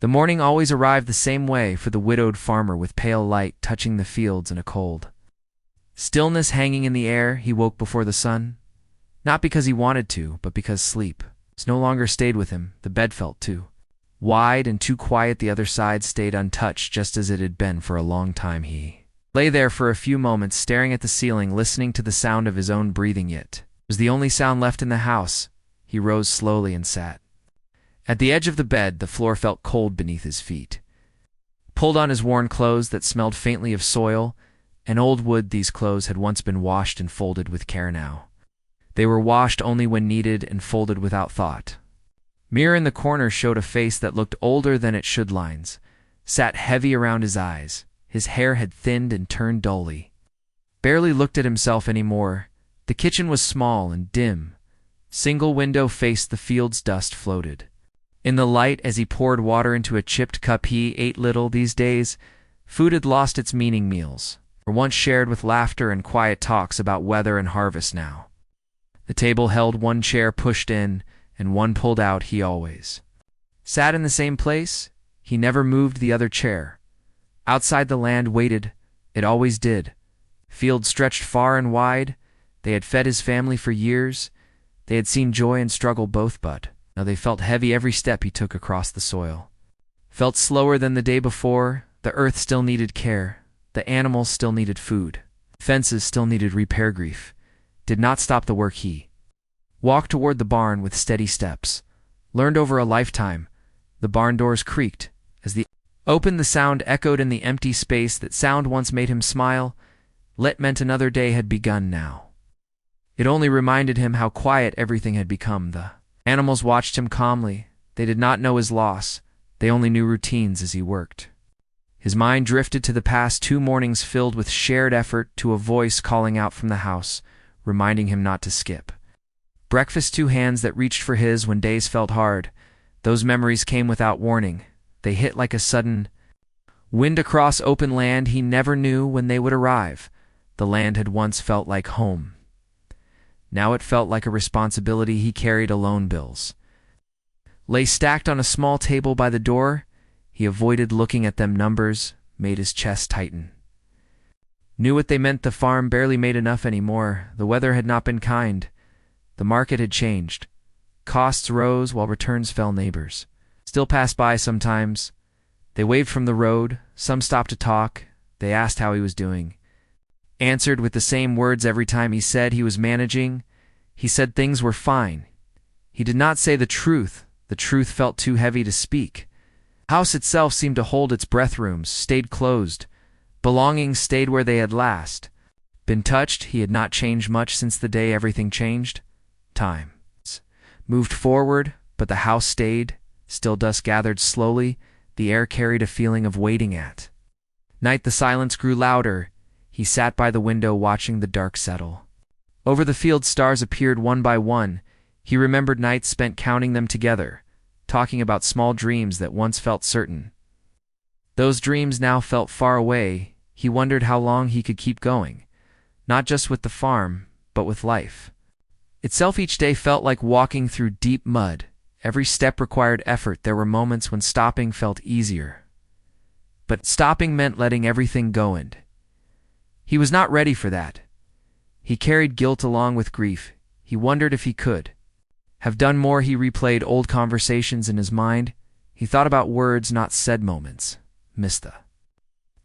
The morning always arrived the same way for the widowed farmer, with pale light touching the fields and a cold stillness hanging in the air. He woke before the sun, not because he wanted to, but because sleep no longer stayed with him. The bed felt too wide and too quiet. The other side stayed untouched, just as it had been for a long time. He lay there for a few moments, staring at the ceiling, listening to the sound of his own breathing. It was the only sound left in the house. He rose slowly and sat at the edge of the bed. The floor felt cold beneath his feet. Pulled on his worn clothes that smelled faintly of soil and old wood. These clothes had once been washed and folded with care. Now they were washed only when needed and folded without thought. Mirror in the corner showed a face that looked older than it should. Lines sat heavy around his eyes. His hair had thinned and turned dully. Barely looked at himself anymore. The kitchen was small and dim. Single window faced the fields. Dust floated in the light as he poured water into a chipped cup. He ate little these days. Food had lost its meaning. Meals were once shared with laughter and quiet talks about weather and harvest. Now the table held one chair pushed in and one pulled out. He always sat in the same place. He never moved the other chair. Outside the land waited. It always did. Fields stretched far and wide. They had fed his family for years. They had seen joy and struggle both, but now they felt heavy. Every step he took across the soil felt slower than the day before. The earth still needed care. The animals still needed food. Fences still needed repair. Grief did not stop the work. He walked toward the barn with steady steps. Learned over a lifetime. The barn doors creaked as the opened. The sound echoed in the empty space. That sound once made him smile. Let meant another day had begun. Now it only reminded him how quiet everything had become. The animals watched him calmly. They did not know his loss. They only knew routines as he worked. His mind drifted to the past 2 mornings filled with shared effort, to a voice calling out from the house, reminding him not to skip breakfast, 2 hands that reached for his when days felt hard. Those memories came without warning. They hit like a sudden wind across open land. He never knew when they would arrive. The land had once felt like home. Now it felt like a responsibility he carried alone. Bills lay stacked on a small table by the door. He avoided looking at them. Numbers made his chest tighten. Knew what they meant. The farm barely made enough anymore. The weather had not been kind. The market had changed. Costs rose while returns fell. Neighbors still passed by sometimes. They waved from the road. Some stopped to talk. They asked how he was doing. Answered with the same words every time. He said he was managing. He said things were fine. He did not say the truth. The truth felt too heavy to speak. The house itself seemed to hold its breath. Rooms stayed closed. Belongings stayed where they had last been touched. He had not changed much since the day everything changed. Time moved forward, but the house stayed. Still dust gathered slowly. The air carried a feeling of waiting. At night the silence grew louder. He sat by the window watching the dark settle. Over the field stars appeared one by one. He remembered nights spent counting them together, talking about small dreams that once felt certain. Those dreams now felt far away. He wondered how long he could keep going, not just with the farm, but with life itself. Each day felt like walking through deep mud. Every step required effort. There were moments when stopping felt easier, but stopping meant letting everything go, and he was not ready for that. He carried guilt along with grief. He wondered if he could have done more. He replayed old conversations in his mind. He thought about words not said, moments missed. The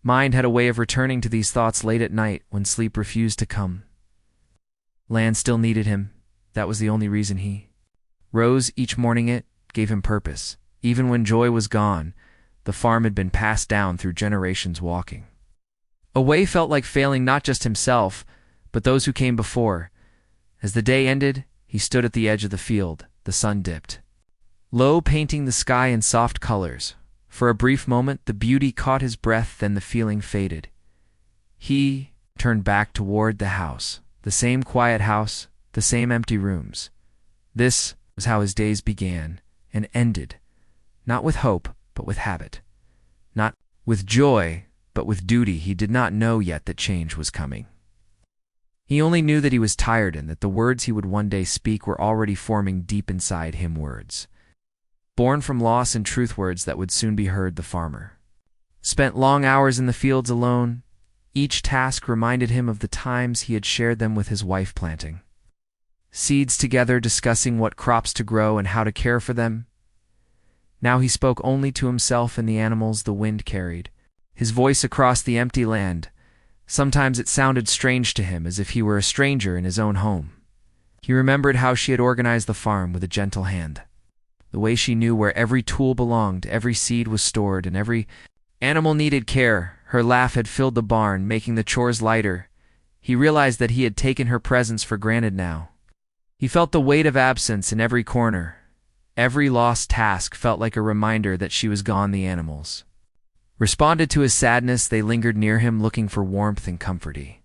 mind had a way of returning to these thoughts late at night when sleep refused to come. Land still needed him. That was the only reason he rose each morning. It gave him purpose. Even when joy was gone, the farm had been passed down through generations. Walking away felt like failing not just himself, but those who came before. As the day ended, he stood at the edge of the field. The sun dipped low, painting the sky in soft colors. For a brief moment, the beauty caught his breath, then the feeling faded. He turned back toward the house. The same quiet house, the same empty rooms. This was how his days began and ended, not with hope, but with habit. Not with joy, but with duty. He did not know yet that change was coming. He only knew that he was tired and that the words he would one day speak were already forming deep inside him. Words born from loss and truth words that would soon be heard. The farmer spent long hours in the fields alone. Each task reminded him of the times he had shared them with his wife, planting seeds together, discussing what crops to grow and how to care for them. Now he spoke only to himself and the animals the wind carried, his voice across the empty land. Sometimes it sounded strange to him, as if he were a stranger in his own home. He remembered how she had organized the farm with a gentle hand, the way she knew where every tool belonged, every seed was stored, and every animal needed care. Her laugh had filled the barn, making the chores lighter. He realized that he had taken her presence for granted now. He felt the weight of absence in every corner. Every lost task felt like a reminder that she was gone. The animals responded to his sadness. They lingered near him, looking for warmth and comfort. He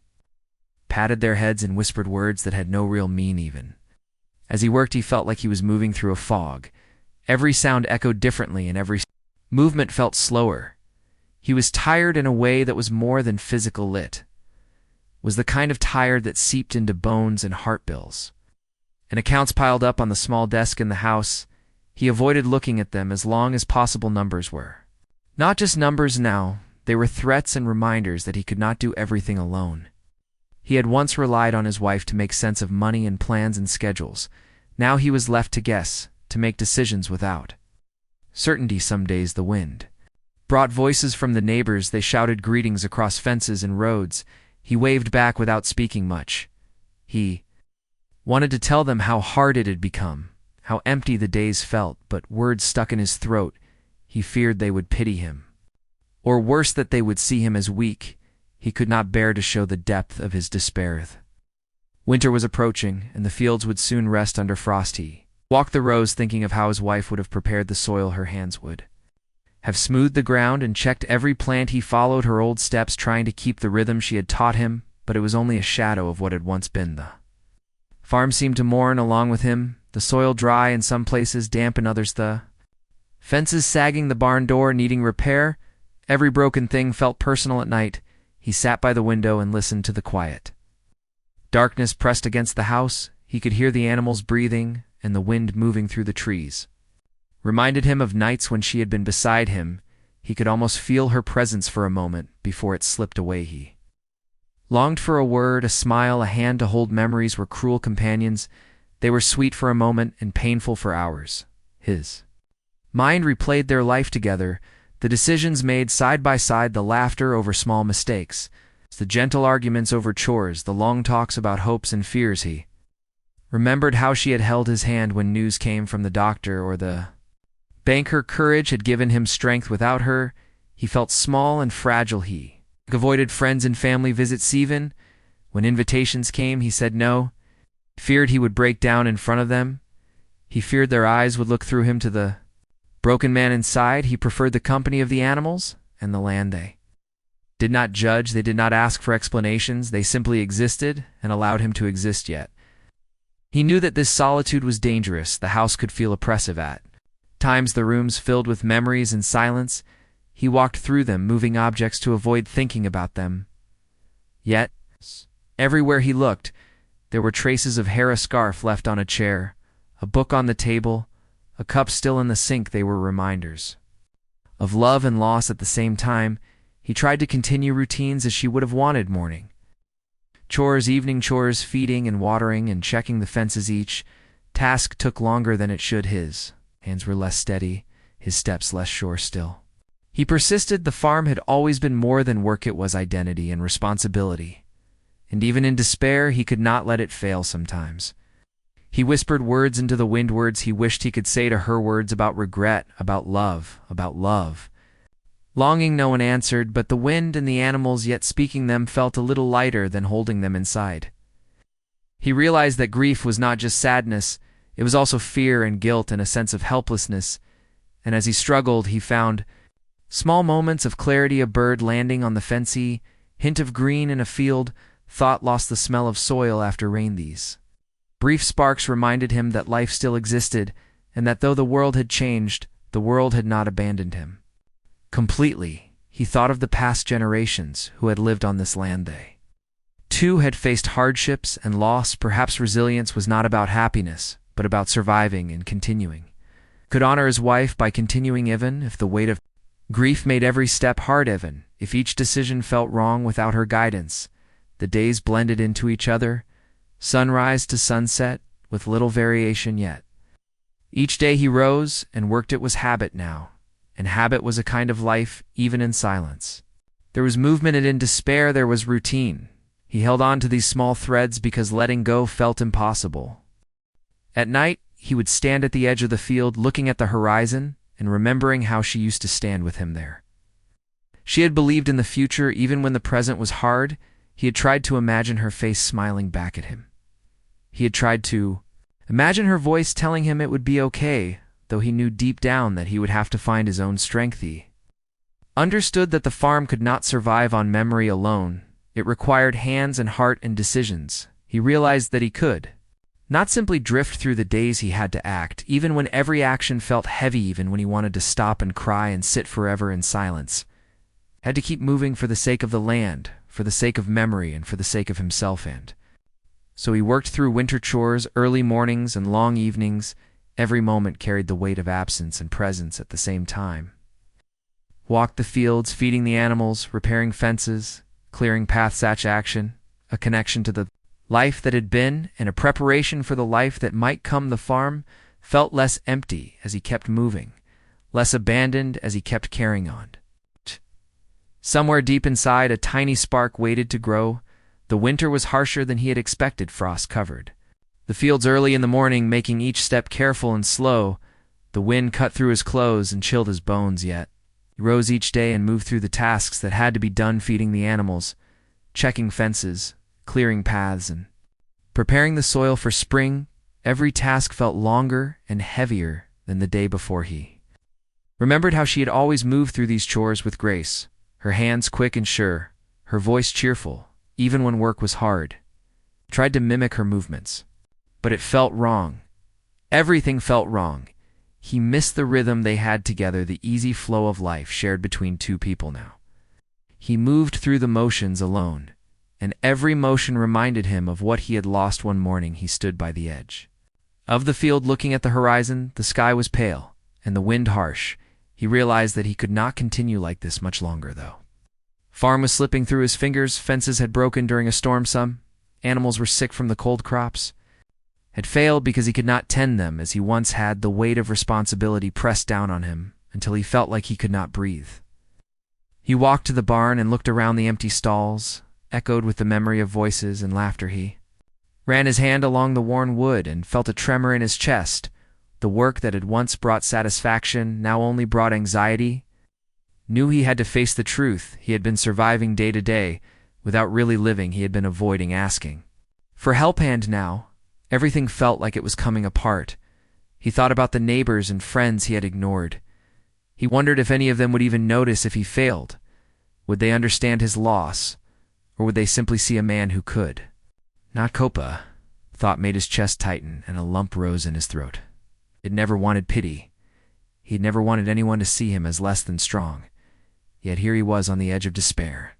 patted their heads and whispered words that had no real meaning. Even as he worked, he felt like he was moving through a fog. Every sound echoed differently, and every movement felt slower. He was tired in a way that was more than physical. It was the kind of tired that seeped into bones and heart. Bills and accounts piled up on the small desk in the house. He avoided looking at them as long as possible. Numbers were not just numbers now, they were threats and reminders that he could not do everything alone. He had once relied on his wife to make sense of money and plans and schedules. Now he was left to guess, to make decisions without certainty. Some days the wind brought voices from the neighbors. They shouted greetings across fences and roads. He waved back without speaking much. He wanted to tell them how hard it had become, how empty the days felt, but words stuck in his throat. He feared they would pity him, or worse, that they would see him as weak. He could not bear to show the depth of his despair. Winter was approaching, and the fields would soon rest under frost. He walked the rows, thinking of how his wife would have prepared the soil. Her hands would have smoothed the ground and checked every plant. He followed her old steps, trying to keep the rhythm she had taught him, but it was only a shadow of what had once been. The farm seemed to mourn along with him, the soil dry in some places, damp in others, the fences sagging, the barn door needing repair. Every broken thing felt personal. At night, he sat by the window and listened to the quiet. Darkness pressed against the house. He could hear the animals breathing and the wind moving through the trees. Reminded him of nights when she had been beside him. He could almost feel her presence for a moment before it slipped away. He longed for a word, a smile, a hand to hold. Memories were cruel companions. They were sweet for a moment and painful for hours. His mind replayed their life together, the decisions made side by side, the laughter over small mistakes, the gentle arguments over chores, the long talks about hopes and fears. He remembered how she had held his hand when news came from the doctor or the bank. Her courage had given him strength. Without her, he felt small and fragile. He avoided friends and family visits. Even when invitations came, he said no. Feared he would break down in front of them. He feared their eyes would look through him to the broken man inside. He preferred the company of the animals and the land. They did not judge, they did not ask for explanations, they simply existed and allowed him to exist. Yet he knew that this solitude was dangerous. The house could feel oppressive at times, the rooms filled with memories and silence. He walked through them, moving objects to avoid thinking about them. Yet everywhere he looked, there were traces of hair, a scarf left on a chair, a book on the table, a cup still in the sink. They were reminders of love and loss at the same time. He tried to continue routines as she would have wanted. Morning chores, evening chores, feeding and watering and checking the fences. Each task took longer than it should. His hands were less steady, his steps less sure. Still, he persisted. The farm had always been more than work. It was identity and responsibility. And even in despair, he could not let it fail. Sometimes he whispered words into the wind, words he wished he could say to her, words about regret, about love, about love. Longing no one answered, but the wind and the animals, yet speaking them, felt a little lighter than holding them inside. He realized that grief was not just sadness, it was also fear and guilt and a sense of helplessness. And as he struggled, he found small moments of clarity, a bird landing on the fancy hint of green in a field, thought lost the smell of soil after rain. These brief sparks reminded him that life still existed, and that though the world had changed, the world had not abandoned him completely. He thought of the past generations who had lived on this land. They, too, had faced hardships and loss. Perhaps resilience was not about happiness, but about surviving and continuing. could honor his wife by continuing even if the weight of grief made every step hard, even if each decision felt wrong without her guidance. The days blended into each other, sunrise to sunset, with little variation yet. Each day he rose and worked. It was habit now, and habit was a kind of life even in silence. There was movement, and in despair there was routine. He held on to these small threads because letting go felt impossible. At night, he would stand at the edge of the field looking at the horizon and remembering how she used to stand with him there. She had believed in the future even when the present was hard. He had tried to imagine her face smiling back at him. He had tried to imagine her voice telling him it would be okay, though he knew deep down that he would have to find his own strength. He understood that the farm could not survive on memory alone. It required hands and heart and decisions. He realized that he could not simply drift through the days. He had to act, even when every action felt heavy, even when he wanted to stop and cry and sit forever in silence. Had to keep moving for the sake of the land, for the sake of memory, and for the sake of himself. And so he worked through winter chores, early mornings and long evenings. Every moment carried the weight of absence and presence at the same time. Walked the fields, feeding the animals, repairing fences, clearing paths. Such action, a connection to the life that had been and a preparation for the life that might come. The farm felt less empty as he kept moving, less abandoned as he kept carrying on. Somewhere deep inside, a tiny spark waited to grow. The winter was harsher than he had expected, frost covered the fields early in the morning, making each step careful and slow. The wind cut through his clothes and chilled his bones, yet he rose each day and moved through the tasks that had to be done, feeding the animals, checking fences, clearing paths, and preparing the soil for spring. Every task felt longer and heavier than the day before. He remembered how she had always moved through these chores with grace, her hands quick and sure, her voice cheerful, even when work was hard. He tried to mimic her movements, but it felt wrong. Everything felt wrong. He missed the rhythm they had together, the easy flow of life shared between two people now. He moved through the motions alone, and every motion reminded him of what he had lost. One morning he stood by the edge of the field looking at the horizon. The sky was pale, and the wind harsh. He realized that he could not continue like this much longer, though. Farm was slipping through his fingers. Fences had broken during a storm. Some animals were sick from the cold. Crops had failed because he could not tend them as he once had. The weight of responsibility pressed down on him until he felt like he could not breathe. He walked to the barn and looked around. The empty stalls echoed with the memory of voices and laughter. He ran his hand along the worn wood and felt a tremor in his chest. The work that had once brought satisfaction now only brought anxiety. Knew he had to face the truth. He had been surviving day to day without really living. He had been avoiding asking for help, and now everything felt like it was coming apart. He thought about the neighbors and friends he had ignored. He wondered if any of them would even notice if he failed. Would they understand his loss, or would they simply see a man who could not cope? Thought made his chest tighten and a lump rose in his throat. He had never wanted pity. He had never wanted anyone to see him as less than strong. Yet here he was on the edge of despair.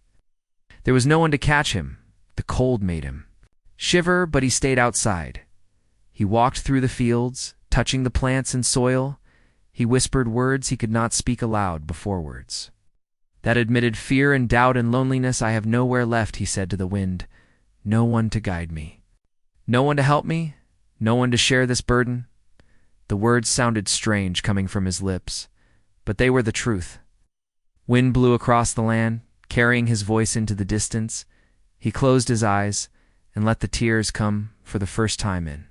There was no one to catch him. The cold made him shiver, but he stayed outside. He walked through the fields, touching the plants and soil. He whispered words he could not speak aloud before, words that admitted fear and doubt and loneliness. "I have nowhere left," he said to the wind. "No one to guide me. No one to help me. No one to share this burden." The words sounded strange coming from his lips, but they were the truth. Wind blew across the land, carrying his voice into the distance. He closed his eyes and let the tears come for the first time in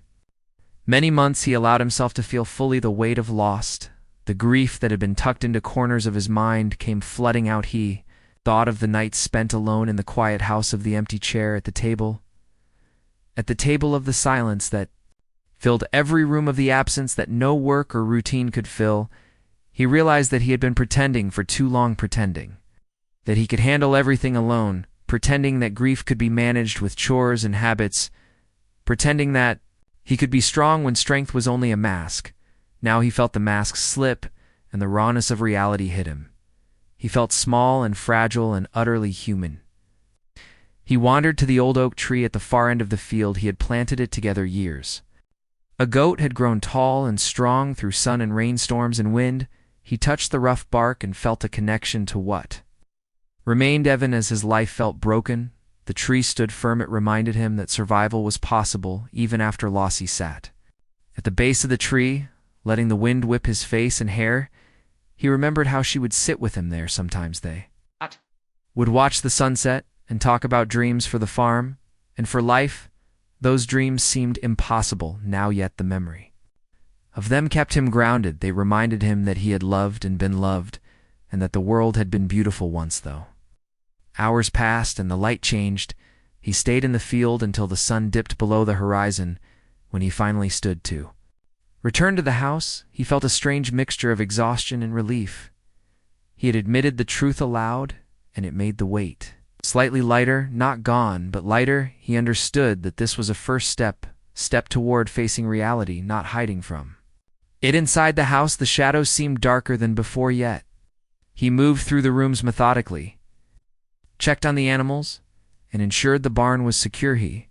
many months. He allowed himself to feel fully the weight of loss. The grief that had been tucked into corners of his mind came flooding out. He thought of the nights spent alone in the quiet house, of the empty chair at the table of the silence that filled every room, of the absence that no work or routine could fill. He realized that he had been pretending for too long, pretending that he could handle everything alone, pretending that grief could be managed with chores and habits, pretending that he could be strong when strength was only a mask. Now he felt the mask slip, and the rawness of reality hit him. He felt small and fragile and utterly human. He wandered to the old oak tree at the far end of the field. He had planted it together years A goat had grown tall and strong through sun and rainstorms and wind. He touched the rough bark and felt a connection to what remained even as his life felt broken. The tree stood firm. It reminded him that survival was possible even after loss. He sat at the base of the tree, letting the wind whip his face and hair. He remembered how she would sit with him there sometimes. They would watch the sunset and talk about dreams for the farm and for life. Those dreams seemed impossible now, yet the memory of them kept him grounded. They reminded him that he had loved and been loved, and that the world had been beautiful once. Though hours passed and the light changed, he stayed in the field until the sun dipped below the horizon. When he finally stood to return to the house, he felt a strange mixture of exhaustion and relief. He had admitted the truth aloud, and it made the weight slightly lighter, not gone, but lighter. He understood that this was a first step toward facing reality, not hiding from it. Inside the house, the shadows seemed darker than before, yet he moved through the rooms methodically, checked on the animals, and ensured the barn was secure. He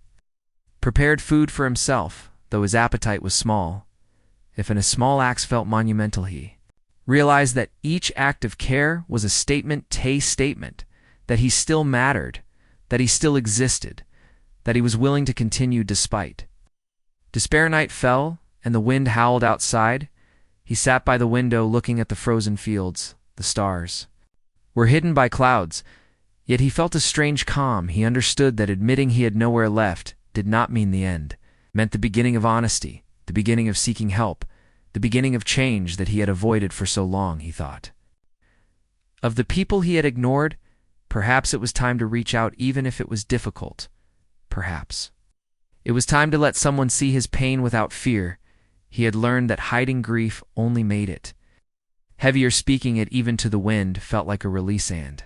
prepared food for himself, though his appetite was small. If in a small acts felt monumental, he realized that each act of care was a statement, that he still mattered, that he still existed, that he was willing to continue despite despair. Night fell, and the wind howled outside. He sat by the window looking at the frozen fields. The stars were hidden by clouds, yet he felt a strange calm. He understood that admitting he had nowhere left did not mean the end. It meant the beginning of honesty, the beginning of seeking help, the beginning of change that he had avoided for so long. He thought of the people he had ignored. Perhaps it was time to reach out, even if it was difficult. Perhaps it was time to let someone see his pain without fear. He had learned that hiding grief only made it heavier. Speaking it even to the wind felt like a release, and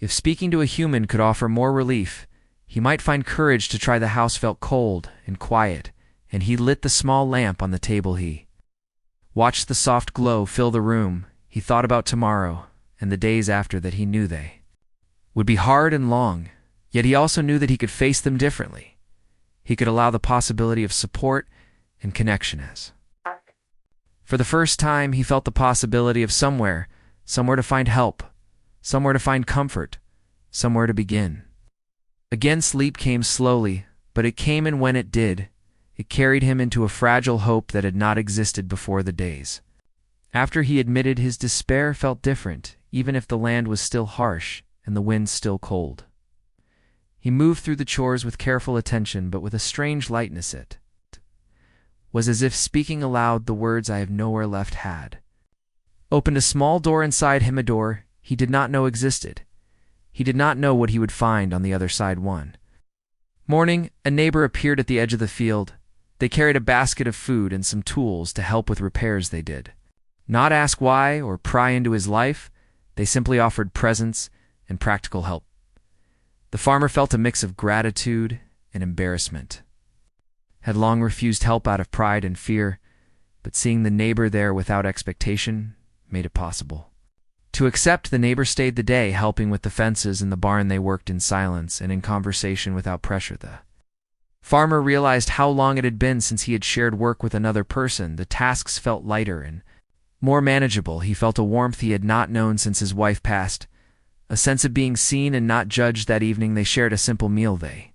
if speaking to a human could offer more relief, he might find courage to try. The house felt cold and quiet, and he lit the small lamp on the table. He watched the soft glow fill the room. He thought about tomorrow and the days after that. He knew they would be hard and long, yet he also knew that he could face them differently. He could allow the possibility of support and connection. As for the first time, he felt the possibility of somewhere to find help, somewhere to find comfort, somewhere to begin. Again, sleep came slowly, but it came, and when it did, it carried him into a fragile hope that had not existed before. The days after he admitted his despair felt different, even if the land was still harsh and the wind still cold. He moved through the chores with careful attention, but with a strange lightness. It was as if speaking aloud the words "I have nowhere left" had opened a small door inside him, a door he did not know existed. He did not know what he would find on the other side. One morning, a neighbor appeared at the edge of the field. They carried a basket of food and some tools to help with repairs. They did not ask why or pry into his life. They simply offered presence and practical help. The farmer felt a mix of gratitude and embarrassment. Had long refused help out of pride and fear, but seeing the neighbor there without expectation made it possible to accept. The neighbor stayed the day, helping with the fences in the barn. They worked in silence and in conversation without pressure. The farmer realized how long it had been since he had shared work with another person. The tasks felt lighter and more manageable. He felt a warmth he had not known since his wife passed, a sense of being seen and not judged. That evening they shared a simple meal. They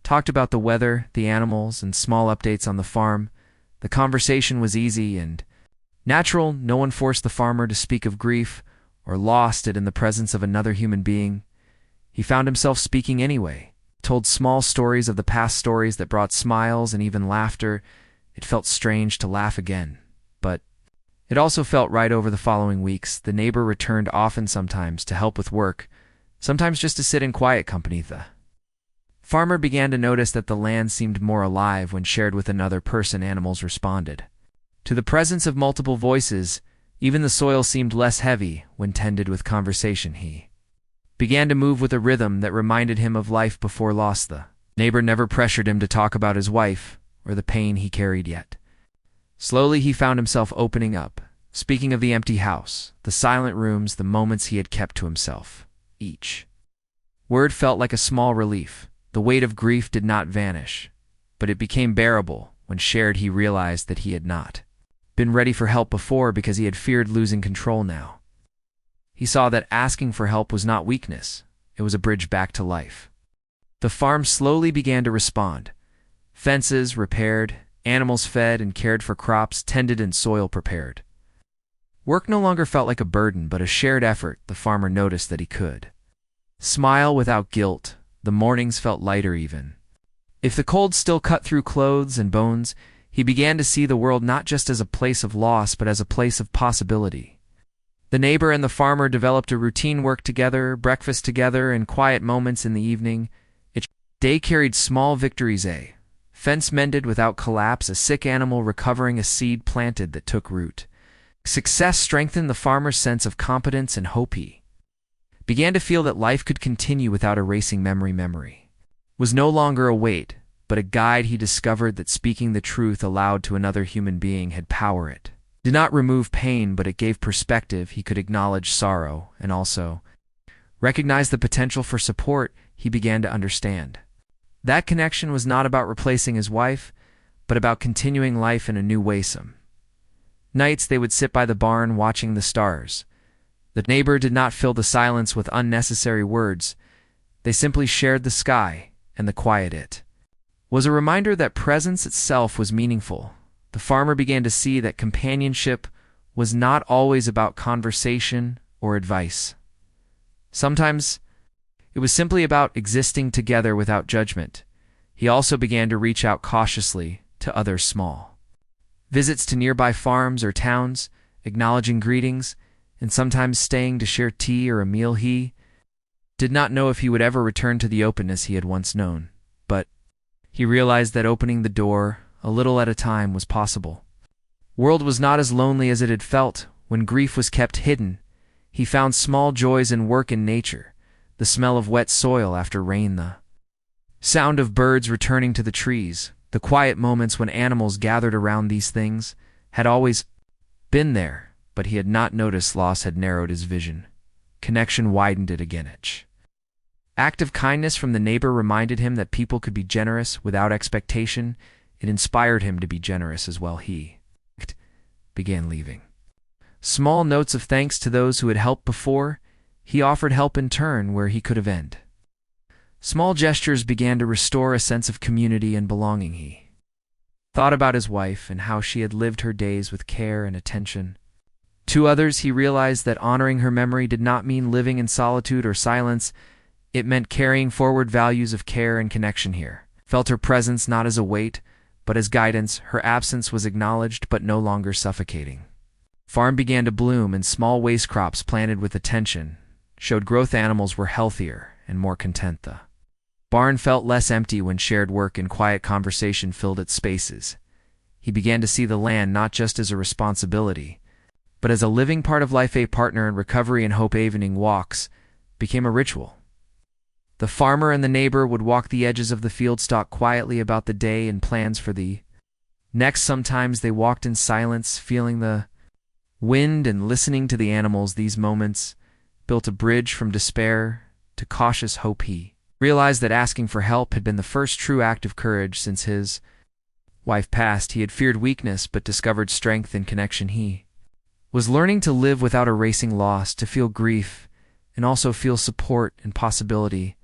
talked about the weather, the animals, and small updates on the farm. The conversation was easy and natural. No one forced the farmer to speak of grief or lost it in the presence of another human being. He found himself speaking anyway, told small stories of the past, stories that brought smiles and even laughter. It felt strange to laugh again, but it also felt right. Over the following weeks, the neighbor returned often, sometimes to help with work, sometimes just to sit in quiet company. The farmer began to notice that the land seemed more alive when shared with another person. Animals responded to the presence of multiple voices. Even the soil seemed less heavy when tended with conversation. He began to move with a rhythm that reminded him of life before loss. The neighbor never pressured him to talk about his wife or the pain he carried yet. Slowly he found himself opening up, speaking of the empty house, the silent rooms, the moments he had kept to himself. Each word felt like a small relief. The weight of grief did not vanish, but it became bearable when shared he realized that he had not been ready for help before because he had feared losing control now. He saw that asking for help was not weakness, it was a bridge back to life. The farm slowly began to respond. Fences repaired, animals fed and cared for, crops tended and soil prepared. Work no longer felt like a burden but a shared effort. The farmer noticed that he could smile without guilt. The mornings felt lighter even. If the cold still cut through clothes and bones, he began to see the world not just as a place of loss but as a place of possibility. The neighbor and the farmer developed a routine: work together, breakfast together, and quiet moments in the evening. Each day carried small victories: a fence mended without collapse, a sick animal recovering, a seed planted that took root. Success strengthened the farmer's sense of competence and hope. He began to feel that life could continue without erasing memory. Memory was no longer a weight, but a guide. He discovered that speaking the truth aloud to another human being had power. It did not remove pain, but it gave perspective. He could acknowledge sorrow and also recognize the potential for support. He began to understand that connection was not about replacing his wife, but about continuing life in a new way. Some nights they would sit by the barn watching the stars. The neighbor did not fill the silence with unnecessary words. They simply shared the sky, and the quiet it was a reminder that presence itself was meaningful. The farmer began to see that companionship was not always about conversation or advice. Sometimes it was simply about existing together without judgment. He also began to reach out cautiously to others. Small visits to nearby farms or towns, acknowledging greetings, and sometimes staying to share tea or a meal. He did not know if he would ever return to the openness he had once known, but he realized that opening the door, a little at a time, was possible. World was not as lonely as it had felt when grief was kept hidden. He found small joys in work and nature: the smell of wet soil after rain, the sound of birds returning to the trees, the quiet moments when animals gathered around. These things had always been there, but he had not noticed. Loss had narrowed his vision. Connection widened it again. Each act of kindness from the neighbor reminded him that people could be generous without expectation. It inspired him to be generous as well. He began leaving small notes of thanks to those who had helped before. He offered help in turn where he could have ended. Small gestures began to restore a sense of community and belonging. He thought about his wife and how she had lived her days with care and attention to others. He realized that honoring her memory did not mean living in solitude or silence. It meant carrying forward values of care and connection. Here felt her presence not as a weight, but as guidance. Her absence was acknowledged but no longer suffocating. Farm began to bloom, and small waste crops planted with attention showed growth. Animals were healthier and more content. The barn felt less empty when shared work and quiet conversation filled its spaces. He began to see the land not just as a responsibility, but as a living part of life, a partner in recovery and hope. Evening walks became a ritual. The farmer and the neighbor would walk the edges of the field, talk quietly about the day and plans for the next. Sometimes they walked in silence, feeling the wind and listening to the animals. These moments built a bridge from despair to cautious hope. He realized that asking for help had been the first true act of courage since his wife passed. He had feared weakness but discovered strength in connection. He was learning to live without erasing loss, to feel grief and also feel support and possibility.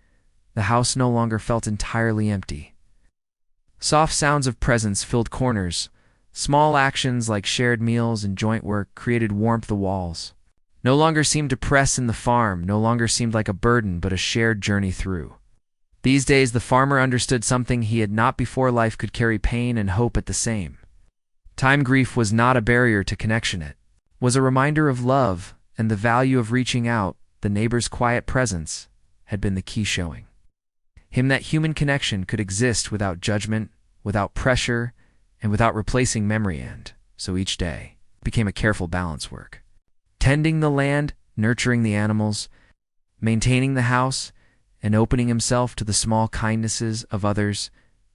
The house no longer felt entirely empty. Soft sounds of presence filled corners. Small actions like shared meals and joint work created warmth. The walls no longer seemed to press in. The farm no longer seemed like a burden but a shared journey through. These days the farmer understood something he had not before: life could carry pain and hope at the same time. Grief was not a barrier to connection. It was a reminder of love and the value of reaching out. The neighbor's quiet presence had been the key, showing him that human connection could exist without judgment, without pressure, and without replacing memory. And so each day became a careful balance: work, tending the land, nurturing the animals, maintaining the house, and opening himself to the small kindnesses of others.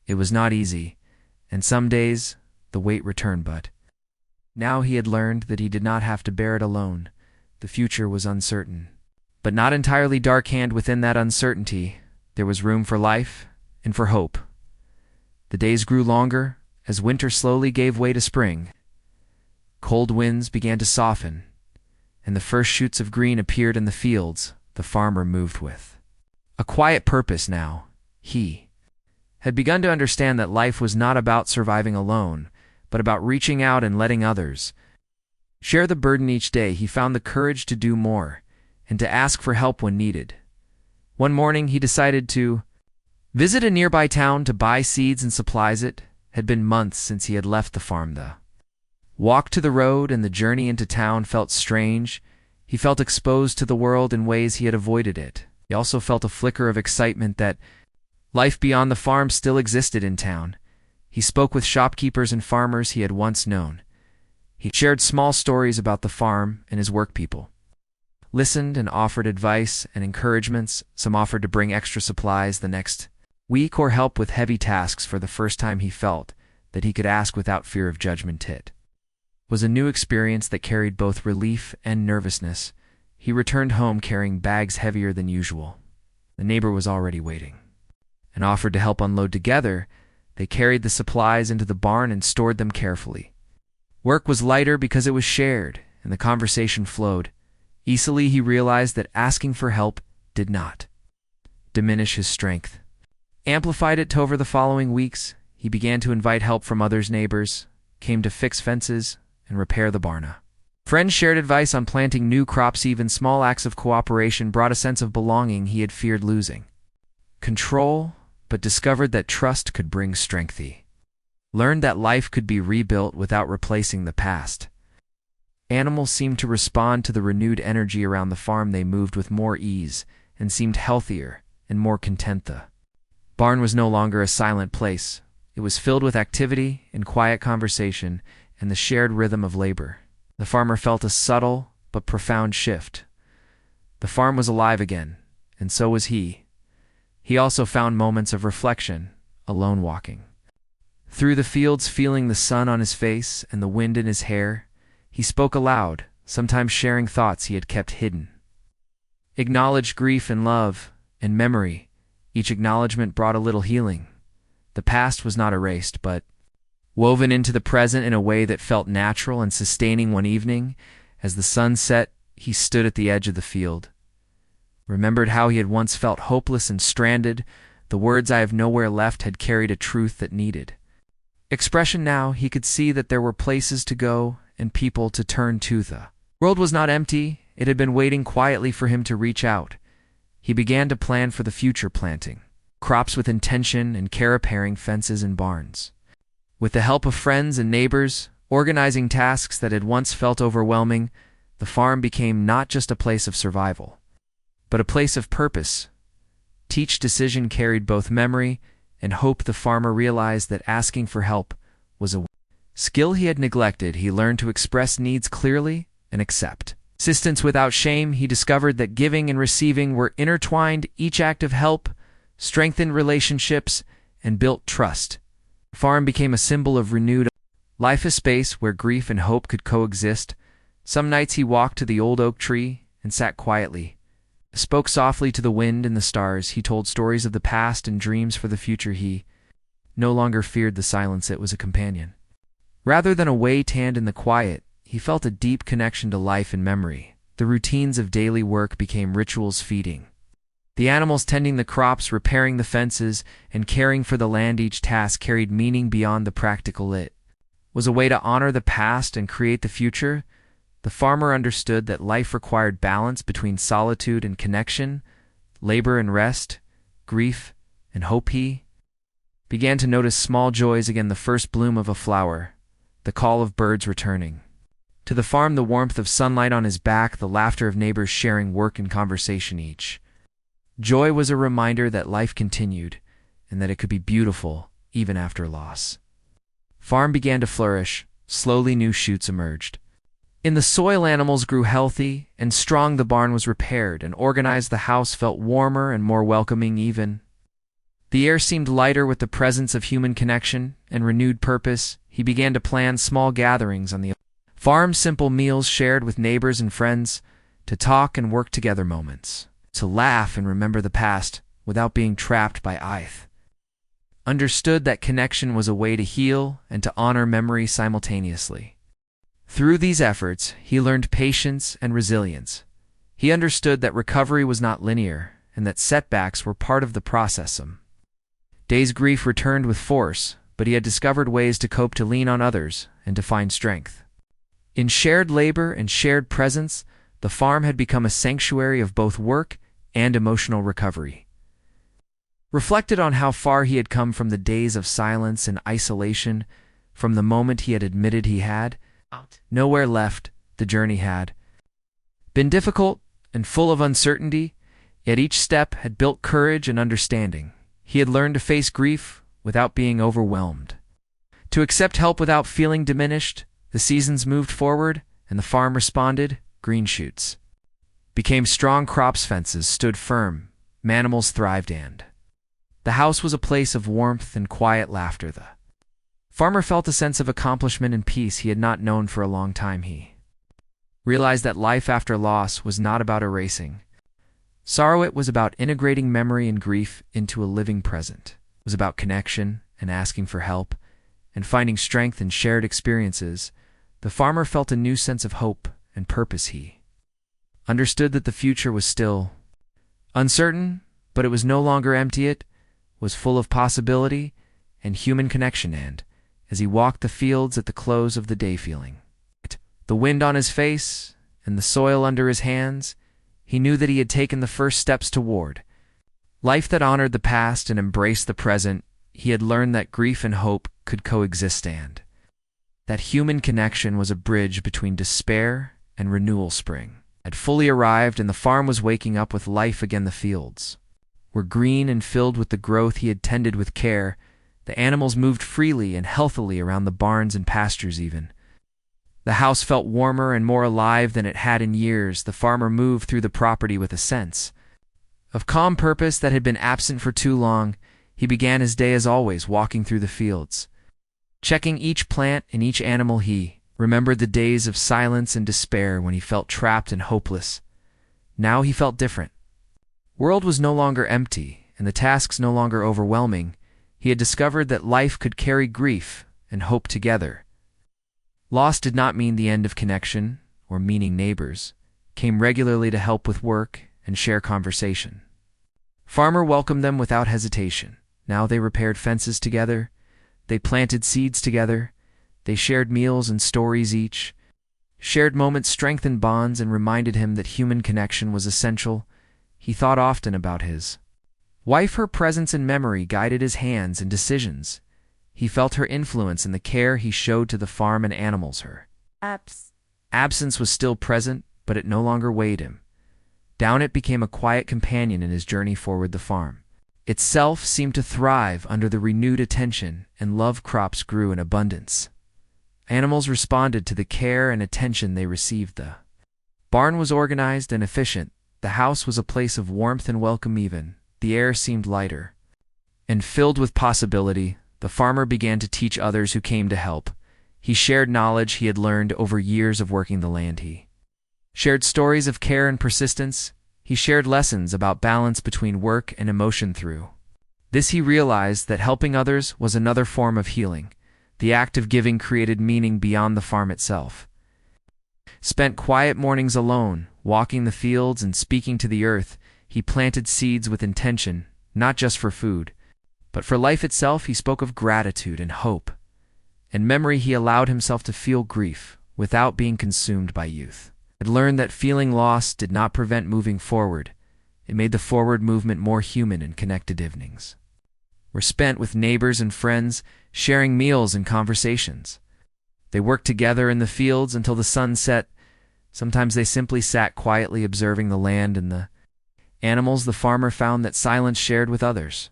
It was not easy, and some days the weight returned, but now he had learned that he did not have to bear it alone. The future was uncertain, but not entirely dark. And within that uncertainty, there was room for life and for hope. The days grew longer, As winter slowly gave way to spring, cold winds began to soften, and the first shoots of green appeared in the fields. The farmer moved with a quiet purpose now. He had begun to understand that life was not about surviving alone, but about reaching out and letting others share the burden each day. He found the courage to do more and to ask for help when needed. One morning, he decided to visit a nearby town to buy seeds and supplies. It had been months since he had left the farm. The walk to the road and the journey into town felt strange. He felt exposed to the world in ways he had avoided it. He also felt a flicker of excitement that life beyond the farm still existed in town. He spoke with shopkeepers and farmers he had once known. He shared small stories about the farm and his work people, listened and offered advice and encouragements. Some offered to bring extra supplies the next week or help with heavy tasks. For the first time, he felt that he could ask without fear of judgment. It was a new experience that carried both relief and nervousness. He returned home carrying bags heavier than usual. The neighbor was already waiting and offered to help unload. Together, they carried the supplies into the barn and stored them carefully. Work was lighter because it was shared, and the conversation flowed easily. He realized that asking for help did not diminish his strength. Amplified it over the following weeks. He began to invite help from others. Neighbors came to fix fences and repair the barn. Friends shared advice on planting new crops. Even small acts of cooperation brought a sense of belonging he had feared losing control, but discovered that trust could bring strength. He learned that life could be rebuilt without replacing the past. Animals seemed to respond to the renewed energy around the farm. They moved with more ease and seemed healthier and more content. The barn was no longer a silent place. It was filled with activity and quiet conversation and the shared rhythm of labor. The farmer felt a subtle but profound shift. The farm was alive again, and so was he. He also found moments of reflection, alone walking through the fields, feeling the sun on his face and the wind in his hair. He spoke aloud, sometimes sharing thoughts he had kept hidden. Acknowledged grief and love and memory. Each acknowledgement brought a little healing. The past was not erased, but woven into the present in a way that felt natural and sustaining. One evening, as the sun set, he stood at the edge of the field, remembered how he had once felt hopeless and stranded. The words "I have nowhere left" had carried a truth that needed expression. Now he could see that there were places to go and people to turn to. The world was not empty. It had been waiting quietly for him to reach out. He began to plan for the future, planting crops with intention and care, repairing fences and barns. With the help of friends and neighbors, organizing tasks that had once felt overwhelming, the farm became not just a place of survival, but a place of purpose. Each decision carried both memory and hope. The farmer realized that asking for help was a skill he had neglected. He learned to express needs clearly and accept assistance without shame. He discovered that giving and receiving were intertwined. Each act of help strengthened relationships and built trust. The farm became a symbol of renewed life, a space where grief and hope could coexist. Some nights he walked to the old oak tree and sat quietly, spoke softly to the wind and the stars. He told stories of the past and dreams for the future. He no longer feared the silence. It was a companion rather than a weight. And in the quiet, he felt a deep connection to life and memory. The routines of daily work became rituals, feeding the animals, tending the crops, repairing the fences, and caring for the land. Each task carried meaning beyond the practical. It was a way to honor the past and create the future. The farmer understood that life required balance between solitude and connection, labor and rest, grief and hope. He began to notice small joys again: the first bloom of a flower, the call of birds returning to the farm, the warmth of sunlight on his back, the laughter of neighbors sharing work and conversation. Each joy was a reminder that life continued and that it could be beautiful even after loss. Farm began to flourish. Slowly new shoots emerged. In the soil, animals grew healthy and strong. The barn was repaired and organized. The house felt warmer and more welcoming. Even the air seemed lighter with the presence of human connection and renewed purpose. He began to plan small gatherings on the farm, simple meals shared with neighbors and friends, to talk and work together, moments to laugh and remember the past without being trapped by understood that connection was a way to heal and to honor memory simultaneously. Through these efforts, he learned patience and resilience. He understood that recovery was not linear and that setbacks were part of the process. Day's grief returned with force, but he had discovered ways to cope, to lean on others, and to find strength. In shared labor and shared presence, the farm had become a sanctuary of both work and emotional recovery. Reflected on how far he had come from the days of silence and isolation, from the moment he had admitted he had nowhere left, the journey had been difficult and full of uncertainty, yet each step had built courage and understanding. He had learned to face grief without being overwhelmed, to accept help without feeling diminished. The seasons moved forward, and the farm responded. Green shoots became strong crops, fences stood firm, animals thrived, and the house was a place of warmth and quiet laughter. The farmer felt a sense of accomplishment and peace he had not known for a long time. He realized that life after loss was not about erasing sorrow. It was about integrating memory and grief into a living present. It was about connection and asking for help and finding strength in shared experiences. The farmer felt a new sense of hope and purpose. He understood that the future was still uncertain, but it was no longer empty. It was full of possibility and human connection. And as he walked the fields at the close of the day, feeling the wind on his face and the soil under his hands, he knew that he had taken the first steps toward life that honored the past and embraced the present. He had learned that grief and hope could coexist, and that human connection was a bridge between despair and renewal. Spring had fully arrived, and the farm was waking up with life again. The fields were green and filled with the growth he had tended with care. The animals moved freely and healthily around the barns and pastures. Even the house felt warmer and more alive than it had in years. The farmer moved through the property with a sense of calm purpose that had been absent for too long. He began his day as always, walking through the fields, checking each plant and each animal. He remembered the days of silence and despair when he felt trapped and hopeless. Now he felt different. World was no longer empty, and the tasks no longer overwhelming. He had discovered that life could carry grief and hope together. Loss did not mean the end of connection or meaning. Neighbors came regularly to help with work and share conversation. Farmer welcomed them without hesitation. Now they repaired fences together. They planted seeds together. They shared meals and stories. Each shared moment strengthened bonds and reminded him that human connection was essential. He thought often about his wife. Her presence and memory guided his hands and decisions. He felt her influence in the care he showed to the farm and animals. Her absence was still present, but it no longer weighed him down. It became a quiet companion in his journey forward. The farm itself seemed to thrive under the renewed attention, and love. Crops grew in abundance. Animals responded to the care and attention they received. The barn was organized and efficient. The house was a place of warmth and welcome. Even the air seemed lighter and filled with possibility. The farmer began to teach others who came to help. He shared knowledge he had learned over years of working the land. He shared stories of care and persistence. He shared lessons about balance between work and emotion. Through this, he realized that helping others was another form of healing. The act of giving created meaning beyond the farm itself. Spent quiet mornings alone, walking the fields and speaking to the earth. He planted seeds with intention, not just for food, but for life itself. He spoke of gratitude and hope and memory. He allowed himself to feel grief without being consumed by youth. He had learned that feeling loss did not prevent moving forward. It made the forward movement more human and connected. Evenings were spent with neighbors and friends, sharing meals and conversations. They worked together in the fields until the sun set. Sometimes they simply sat quietly observing the land and the animals. The farmer found that silence shared with others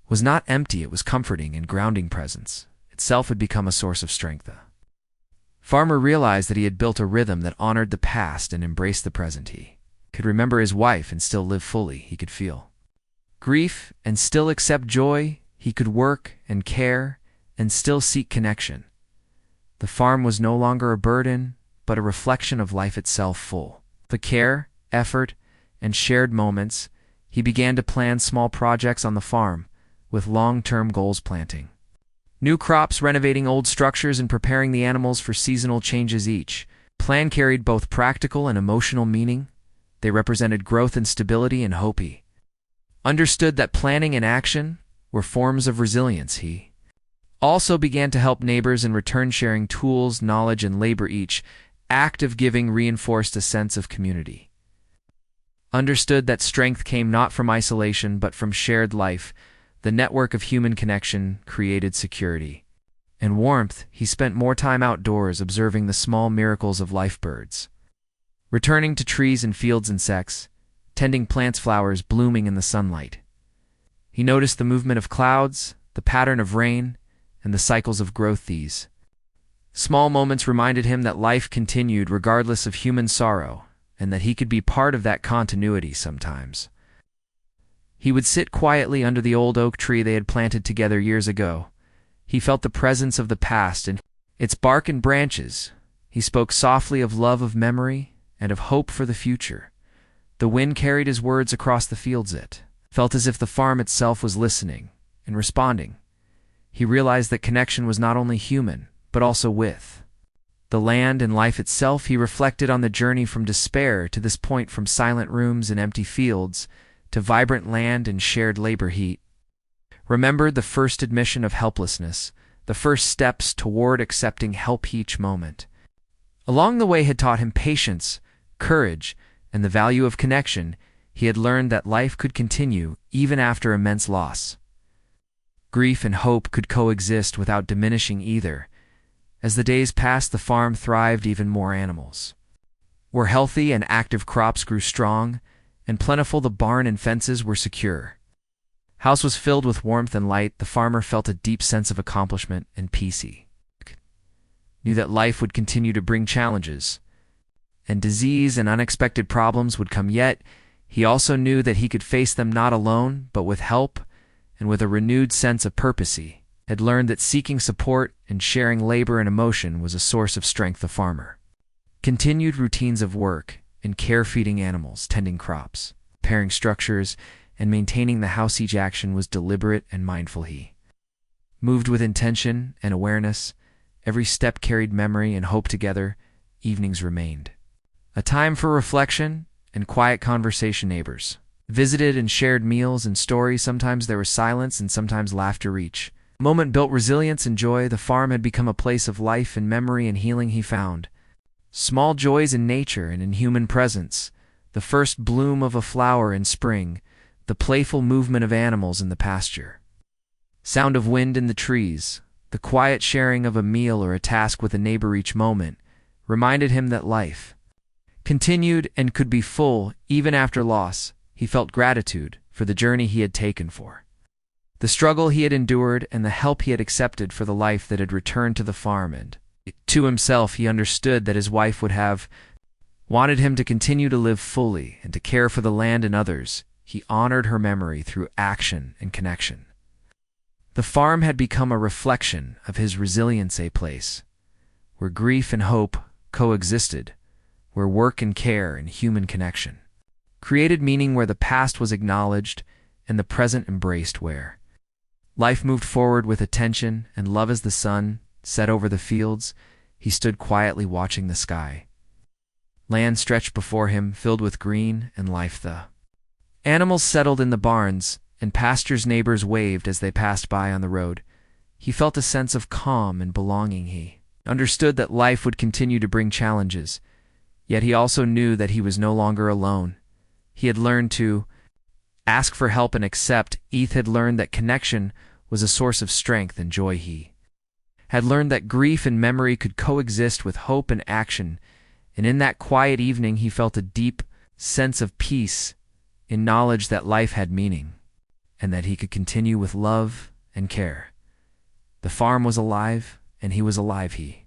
was not empty. It was comforting and grounding. Presence itself had become a source of strength. The farmer realized that he had built a rhythm that honored the past and embraced the present. He could remember his wife and still live fully. He could feel grief and still accept joy. He could work and care and still seek connection. The farm was no longer a burden, but a reflection of life itself, full of care, effort, and shared moments. He began to plan small projects on the farm, with long-term goals planting. New crops, renovating old structures, and preparing the animals for seasonal changes. Each plan carried both practical and emotional meaning. They represented growth and stability and hope. He understood that planning and action were forms of resilience. He also began to help neighbors in return, sharing tools, knowledge, and labor. Each act of giving reinforced a sense of community. Understood that strength came not from isolation but from shared life. The network of human connection created security and warmth. He spent more time outdoors observing the small miracles of life, birds returning to trees and fields, insects tending plants, flowers blooming in the sunlight. He noticed the movement of clouds, the pattern of rain, and the cycles of growth. These small moments reminded him that life continued regardless of human sorrow, and that he could be part of that continuity. Sometimes he would sit quietly under the old oak tree they had planted together years ago. He felt the presence of the past in its bark and branches. He spoke softly of love, of memory, and of hope for the future. The wind carried his words across the fields. It felt as if the farm itself was listening and responding. He realized that connection was not only human, but also with the land and life itself. He reflected on the journey from despair to this point, from silent rooms and empty fields to vibrant land and shared labor. He remembered the first admission of helplessness, the first steps toward accepting help. Each moment along the way had taught him patience, courage, and the value of connection. He had learned that life could continue even after immense loss. Grief and hope could coexist without diminishing either. As the days passed, the farm thrived. Even more animals were healthy, and active crops grew strong and plentiful. The barn and fences were secure. House was filled with warmth and light. The farmer felt a deep sense of accomplishment and peace. He knew that life would continue to bring challenges, and disease and unexpected problems would come, yet he also knew that he could face them not alone, but with help and with a renewed sense of purpose. He had learned that seeking support and sharing labor and emotion was a source of strength. The farmer continued routines of work and care, feeding animals, tending crops, repairing structures, and maintaining the house. Each action was deliberate and mindful. He moved with intention and awareness. Every step carried memory and hope together. Evenings remained a time for reflection and quiet conversation. Neighbors visited and shared meals and stories. Sometimes there was silence and sometimes laughter. Each moment built resilience and joy. The farm had become a place of life and memory and healing. He found small joys in nature and in human presence: the first bloom of a flower in spring, the playful movement of animals in the pasture, sound of wind in the trees, the quiet sharing of a meal or a task with a neighbor. Each moment reminded him that life continued and could be full even after loss. He felt gratitude for the journey he had taken, for the struggle he had endured, and the help he had accepted for the life that had returned to the farm. And to himself, he understood that his wife would have wanted him to continue to live fully and to care for the land and others. He honored her memory through action and connection. The farm had become a reflection of his resilience, a place where grief and hope coexisted, where work and care and human connection created meaning, where the past was acknowledged and the present embraced, where life moved forward with attention and love. As the sun set over the fields, he stood quietly watching the sky. Land stretched before him, filled with green and life. The animals settled in the barns, and pastures. Neighbors waved as they passed by on the road. He felt a sense of calm and belonging. He understood that life would continue to bring challenges, yet he also knew that he was no longer alone. He had learned to ask for help and accept. Eth had learned that connection was a source of strength and joy. He had learned that grief and memory could coexist with hope and action, and in that quiet evening he felt a deep sense of peace in knowledge that life had meaning, and that he could continue with love and care. The farm was alive, and he was alive. He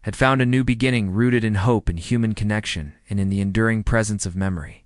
had found a new beginning rooted in hope and human connection and in the enduring presence of memory.